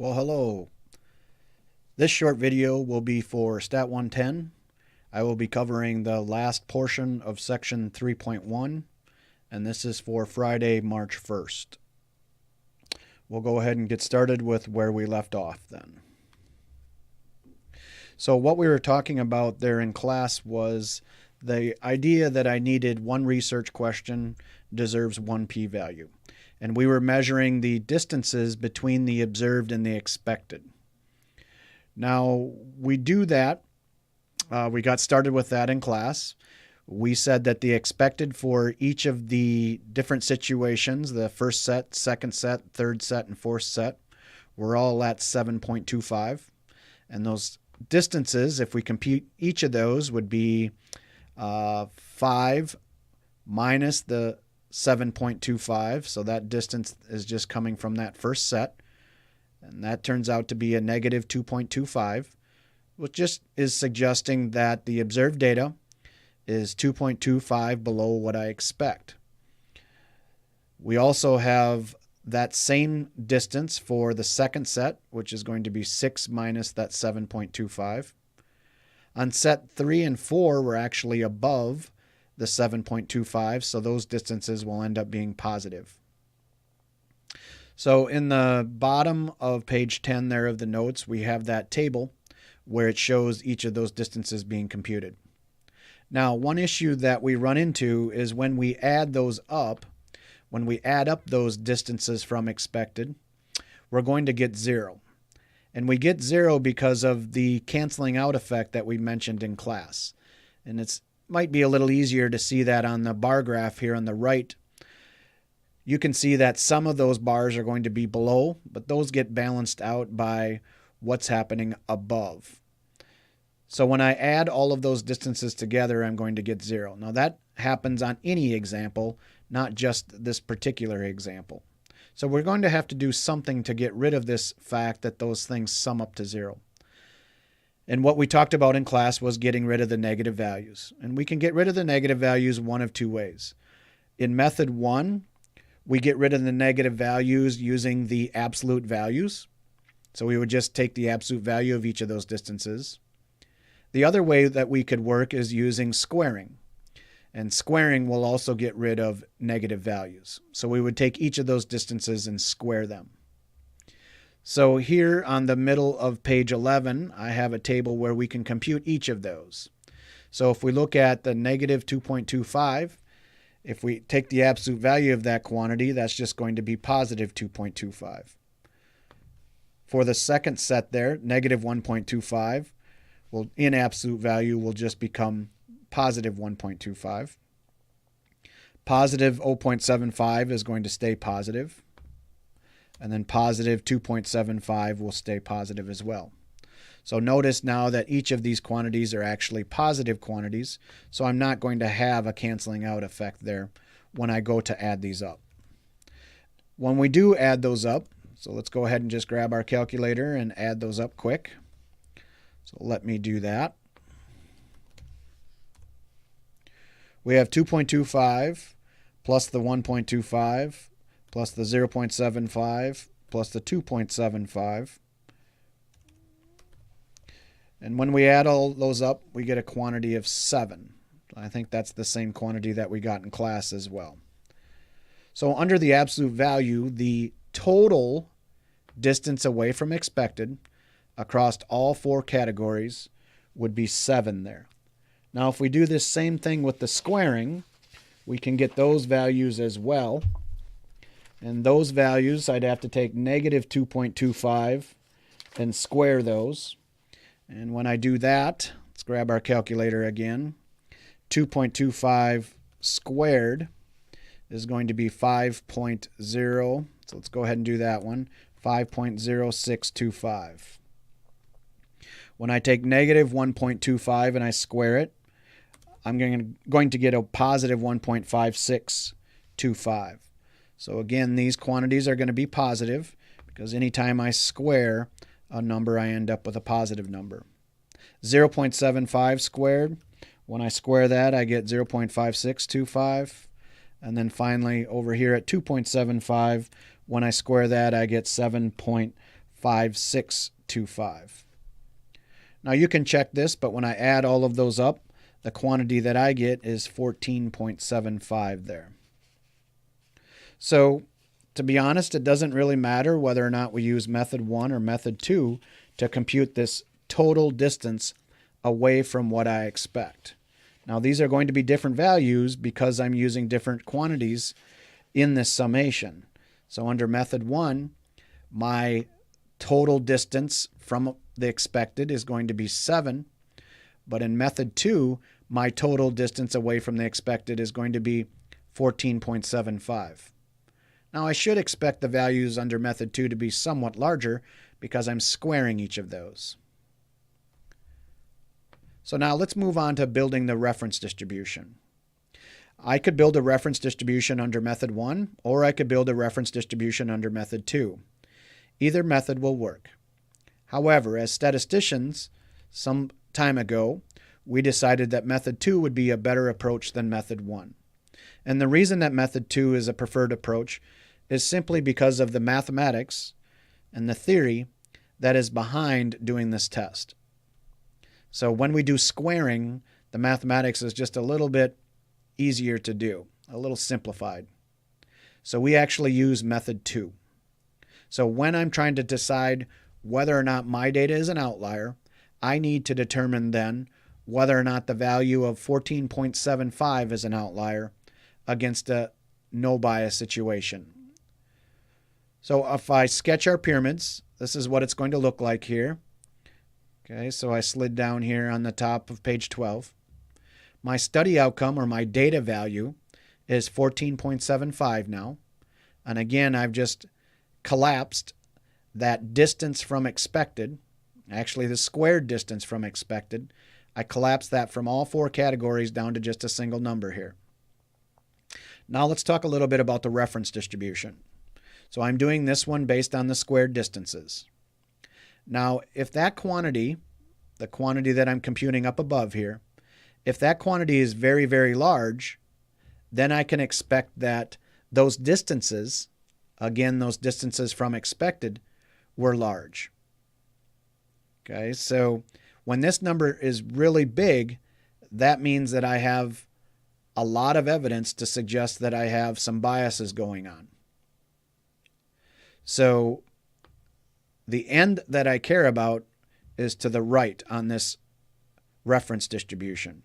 Well, hello. This short video will be for Stat 110. I will be covering the last portion of section 3.1, and this is for Friday, March 1st. We'll go ahead and get started with where we left off then. So what we were talking about there in class was the idea that I needed one research question deserves one p-value. And we were measuring the distances between the observed and the expected. Now, we do that. We got started with that in class. We said that the expected for each of the different situations, the first set, second set, third set, and fourth set, were all at 7.25. And those distances, if we compute each of those, would be 5 minus the 7.25. So that distance is just coming from that first set. And that turns out to be a negative 2.25, which just is suggesting that the observed data is 2.25 below what I expect. We also have that same distance for the second set, which is going to be 6 minus that 7.25. On set 3 and 4, we're actually above the 7.25, so those distances will end up being positive. So in the bottom of page 10 there of the notes, we have that table where it shows each of those distances being computed. Now, one issue that we run into is when we add those up, when we add up those distances from expected, we're going to get 0. And we get 0 because of the canceling out effect that we mentioned in class. And it might be a little easier to see that on the bar graph here on the right. You can see that some of those bars are going to be below, but those get balanced out by what's happening above. So when I add all of those distances together, I'm going to get 0. Now that happens on any example, not just this particular example. So we're going to have to do something to get rid of this fact that those things sum up to 0. And what we talked about in class was getting rid of the negative values. And we can get rid of the negative values one of two ways. In method 1, we get rid of the negative values using the absolute values. So we would just take the absolute value of each of those distances. The other way that we could work is using squaring. And squaring will also get rid of negative values. So we would take each of those distances and square them. So here on the middle of page 11, I have a table where we can compute each of those. So if we look at the negative 2.25, if we take the absolute value of that quantity, that's just going to be positive 2.25. For the second set there, negative 1.25, well, in absolute value will just become positive 1.25. Positive 0.75 is going to stay positive. And then positive 2.75 will stay positive as well. So notice now that each of these quantities are actually positive quantities, so I'm not going to have a canceling out effect there when I go to add these up. When we do add those up, so let's go ahead and just grab our calculator and add those up quick. So let me do that. We have 2.25 plus the 1.25 plus the 0.75 plus the 2.75. And when we add all those up, we get a quantity of 7. I think that's the same quantity that we got in class as well. So under the absolute value, the total distance away from expected across all 4 categories would be 7 there. Now if we do this same thing with the squaring, we can get those values as well. And those values, I'd have to take negative 2.25 and square those. And when I do that, let's grab our calculator again. 2.25 squared is going to be 5.0. So let's go ahead and do that one. 5.0625. When I take negative 1.25 and I square it, I'm going to get a positive 1.5625. So again, these quantities are going to be positive because anytime I square a number, I end up with a positive number. 0.75 squared, when I square that, I get 0.5625. And then finally, over here at 2.75, when I square that, I get 7.5625. 0.5625. Now you can check this, but when I add all of those up, the quantity that I get is 14.75 there. So to be honest, it doesn't really matter whether or not we use method 1 or method 2 to compute this total distance away from what I expect. Now these are going to be different values because I'm using different quantities in this summation. So under method 1, my total distance from the expected is going to be 7, but in method 2, my total distance away from the expected is going to be 14.75. Now I should expect the values under method 2 to be somewhat larger because I'm squaring each of those. So now let's move on to building the reference distribution. I could build a reference distribution under method 1, or I could build a reference distribution under method 2. Either method will work. However, as statisticians, some time ago, we decided that method 2 would be a better approach than method 1. And the reason that method 2 is a preferred approach is simply because of the mathematics and the theory that is behind doing this test. So when we do squaring, the mathematics is just a little bit easier to do, a little simplified. So we actually use method 2. So when I'm trying to decide whether or not my data is an outlier, I need to determine then whether or not the value of 14.75 is an outlier against a no bias situation. So if I sketch our pyramids, this is what it's going to look like here. Okay, so I slid down here on the top of page 12. My study outcome, or my data value, is 14.75 now. And again, I've just collapsed that distance from expected, actually the squared distance from expected. I collapsed that from all 4 categories down to just a single number here. Now let's talk a little bit about the reference distribution. So I'm doing this one based on the squared distances. Now, if that quantity, the quantity that I'm computing up above here, if that quantity is very, very large, then I can expect that those distances, again, those distances from expected, were large. Okay, so when this number is really big, that means that I have a lot of evidence to suggest that I have some biases going on. So the end that I care about is to the right on this reference distribution.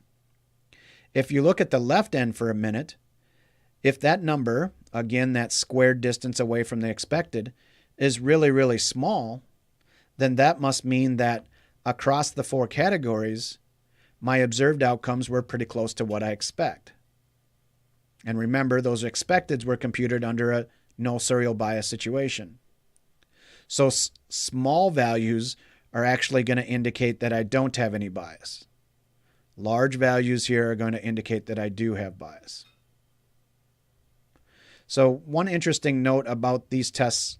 If you look at the left end for a minute, if that number, again, that squared distance away from the expected, is really, really small, then that must mean that across the 4 categories, my observed outcomes were pretty close to what I expect. And remember, those expecteds were computed under a no serial bias situation. So small values are actually going to indicate that I don't have any bias. Large values here are going to indicate that I do have bias. So one interesting note about these tests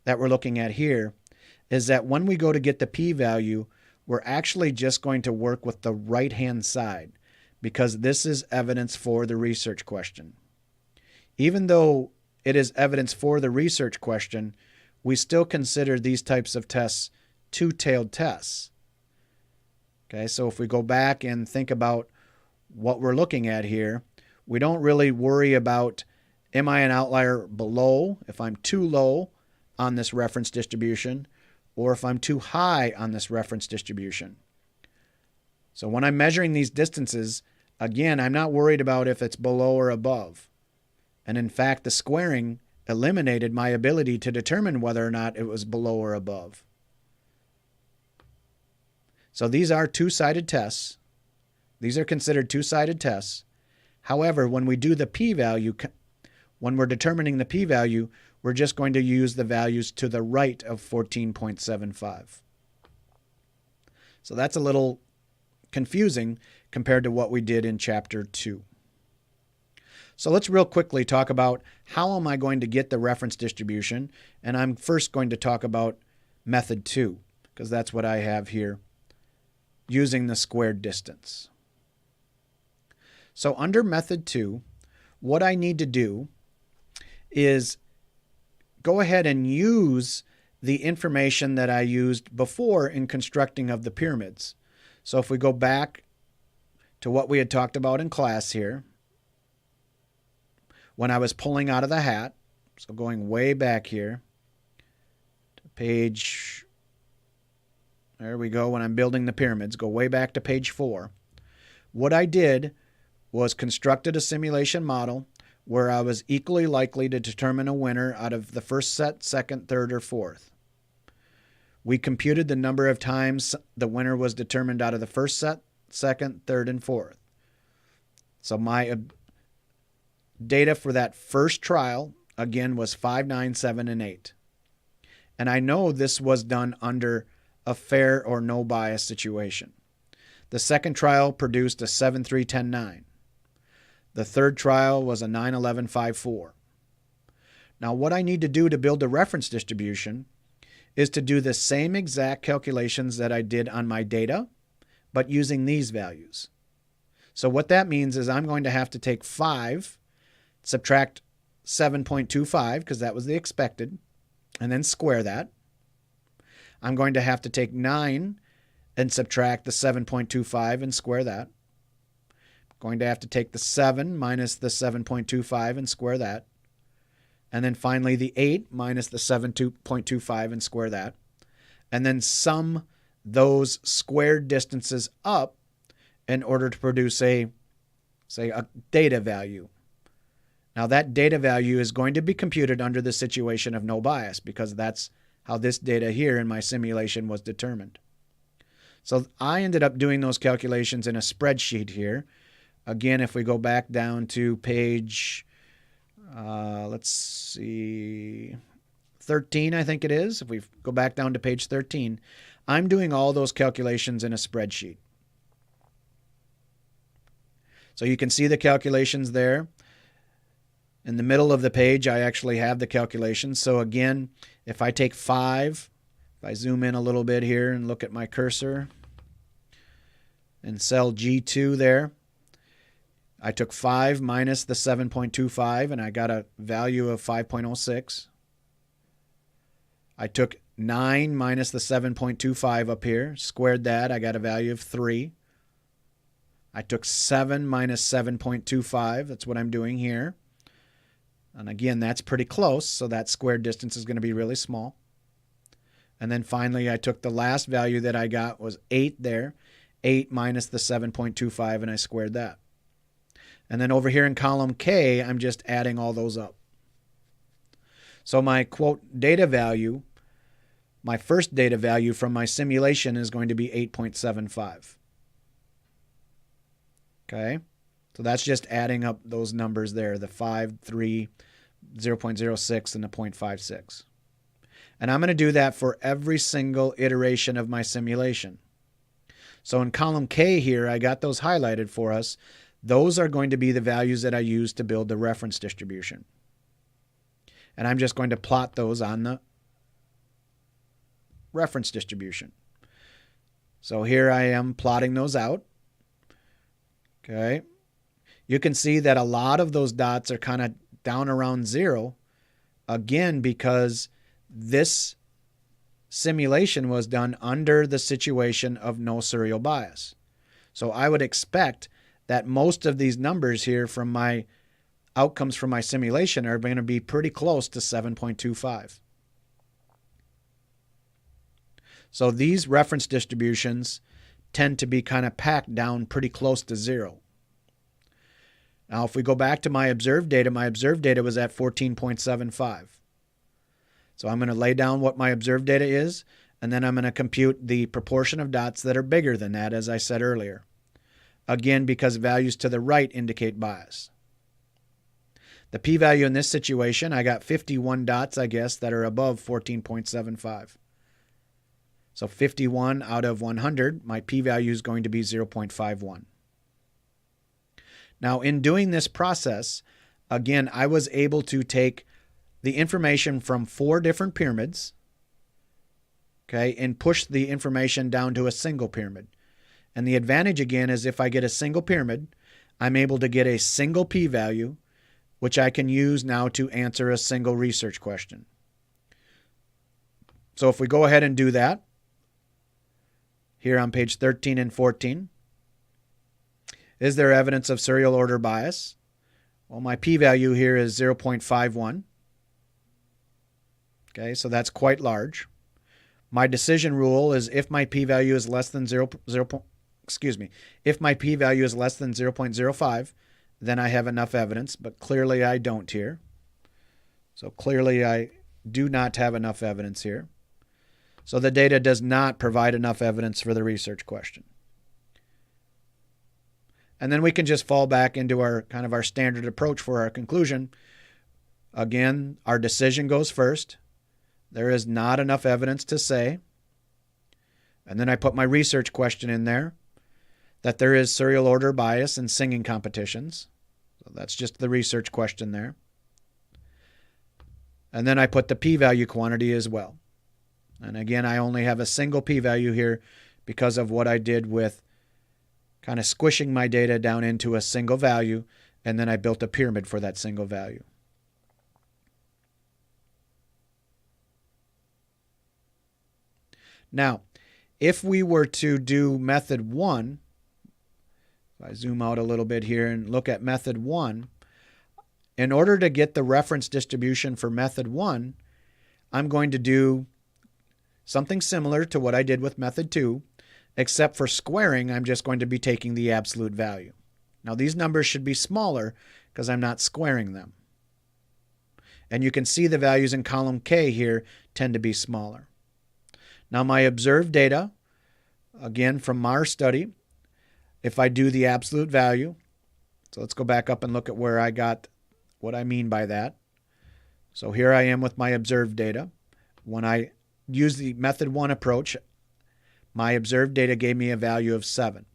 that we're looking at here is that when we go to get the p-value, we're actually just going to work with the right-hand side because this is evidence for the research question. Even though it is evidence for the research question, we still consider these types of tests two-tailed tests. Okay, so if we go back and think about what we're looking at here, we don't really worry about, am I an outlier below, if I'm too low on this reference distribution, or if I'm too high on this reference distribution. So when I'm measuring these distances, again, I'm not worried about if it's below or above. And in fact, the squaring eliminated my ability to determine whether or not it was below or above. So these are two-sided tests. These are considered two-sided tests. However, when we do the p-value, when we're determining the p-value, we're just going to use the values to the right of 14.75. So that's a little confusing compared to what we did in Chapter 2. So let's real quickly talk about how am I going to get the reference distribution, and I'm first going to talk about method 2, because that's what I have here, using the squared distance. So under method 2, what I need to do is go ahead and use the information that I used before in constructing of the pyramids. So if we go back to what we had talked about in class here, when I was pulling out of the hat, so going way back here to page, there we go, when I'm building the pyramids, go way back to page 4. What I did was constructed a simulation model where I was equally likely to determine a winner out of the first set, second, third, or fourth. We computed the number of times the winner was determined out of the first set, second, third, and fourth. So my data for that first trial, again, was 5, 9, 7, and 8. And I know this was done under a fair or no bias situation. The second trial produced a 7, 3, 10, 9. The third trial was a 9, 11, 5, 4. Now what I need to do to build a reference distribution is to do the same exact calculations that I did on my data, but using these values. So what that means is I'm going to have to take 5, subtract 7.25, because that was the expected, and then square that. I'm going to have to take 9 and subtract the 7.25 and square that. I'm going to have to take the 7 minus the 7.25 and square that. And then finally the 8 minus the 7.25 and square that. And then sum those squared distances up in order to produce say a data value. Now that data value is going to be computed under the situation of no bias, because that's how this data here in my simulation was determined. So I ended up doing those calculations in a spreadsheet here. Again, if we go back down to page, let's see, 13, I think it is. If we go back down to page 13, I'm doing all those calculations in a spreadsheet. So you can see the calculations there. In the middle of the page, I actually have the calculations. So again, if I take 5, if I zoom in a little bit here and look at my cursor and cell G2 there, I took 5 minus the 7.25 and I got a value of 5.06. I took 9 minus the 7.25 up here, squared that, I got a value of 3. I took 7 minus 7.25, that's what I'm doing here. And again, that's pretty close, so that squared distance is going to be really small. And then finally, I took the last value that I got was 8 there, 8 minus the 7.25, and I squared that. And then over here in column K, I'm just adding all those up. So my quote data value, my first data value from my simulation is going to be 8.75. Okay, so that's just adding up those numbers there, the 5, 3, 0.06, and the 0.56. And I'm going to do that for every single iteration of my simulation. So in column K here, I got those highlighted for us. Those are going to be the values that I use to build the reference distribution. And I'm just going to plot those on the reference distribution. So here I am plotting those out. Okay. You can see that a lot of those dots are kind of down around 0, again, because this simulation was done under the situation of no serial bias. So I would expect that most of these numbers here from my outcomes from my simulation are going to be pretty close to 7.25. So these reference distributions tend to be kind of packed down pretty close to 0. Now, if we go back to my observed data was at 14.75. So I'm going to lay down what my observed data is, and then I'm going to compute the proportion of dots that are bigger than that, as I said earlier. Again, because values to the right indicate bias. The p-value in this situation, I got 51 dots, I guess, that are above 14.75. So 51 out of 100, my p-value is going to be 0.51. Now, in doing this process, again, I was able to take the information from 4 different pyramids, okay, and push the information down to a single pyramid. And the advantage, again, is if I get a single pyramid, I'm able to get a single p-value, which I can use now to answer a single research question. So if we go ahead and do that, here on page 13 and 14, is there evidence of serial order bias? Well, my p-value here is 0.51. Okay, so that's quite large. My decision rule is if my p-value is less than if my p-value is less than 0.05, then I have enough evidence, but clearly I don't here. So clearly I do not have enough evidence here. So the data does not provide enough evidence for the research question. And then we can just fall back into our standard approach for our conclusion. Again, our decision goes first. There is not enough evidence to say. And then I put my research question in there that there is serial order bias in singing competitions. So that's just the research question there. And then I put the p-value quantity as well. And again, I only have a single p-value here because of what I did with kind of squishing my data down into a single value, and then I built a pyramid for that single value. Now, if we were to do method 1, if I zoom out a little bit here and look at method 1, in order to get the reference distribution for method 1, I'm going to do something similar to what I did with method 2, except for squaring, I'm just going to be taking the absolute value. Now these numbers should be smaller because I'm not squaring them. And you can see the values in column K here tend to be smaller. Now my observed data, again from our study, if I do the absolute value, so let's go back up and look at where I got what I mean by that. So here I am with my observed data. When I use the method 1 approach, my observed data gave me a value of 7.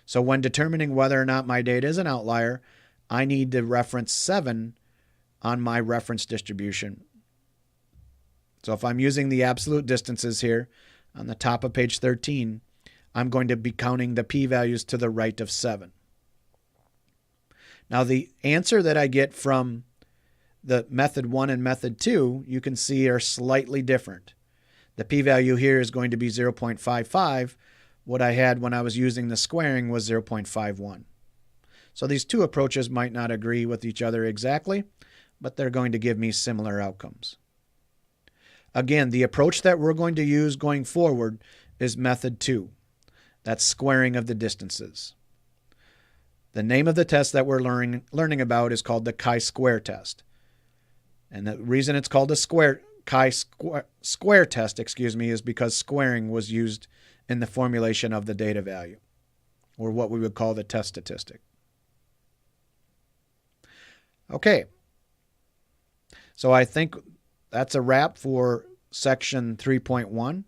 So when determining whether or not my data is an outlier, I need to reference 7 on my reference distribution. So if I'm using the absolute distances here on the top of page 13, I'm going to be counting the p-values to the right of 7. Now the answer that I get from the method 1 and method 2, you can see are slightly different. The p-value here is going to be 0.55. What I had when I was using the squaring was 0.51. So these two approaches might not agree with each other exactly, but they're going to give me similar outcomes. Again, the approach that we're going to use going forward is method 2. That's squaring of the distances. The name of the test that we're learning about is called the chi-square test. And the reason it's called a chi-square test, is because squaring was used in the formulation of the data value, or what we would call the test statistic. Okay, so I think that's a wrap for section 3.1.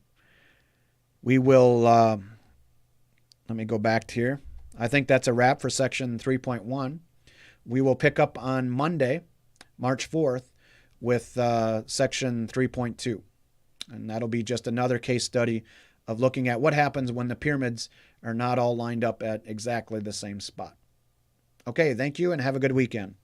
We will, let me go back to here. I think that's a wrap for section 3.1. We will pick up on Monday, March 4th, with section 3.2. And that'll be just another case study of looking at what happens when the pyramids are not all lined up at exactly the same spot. Okay, thank you and have a good weekend.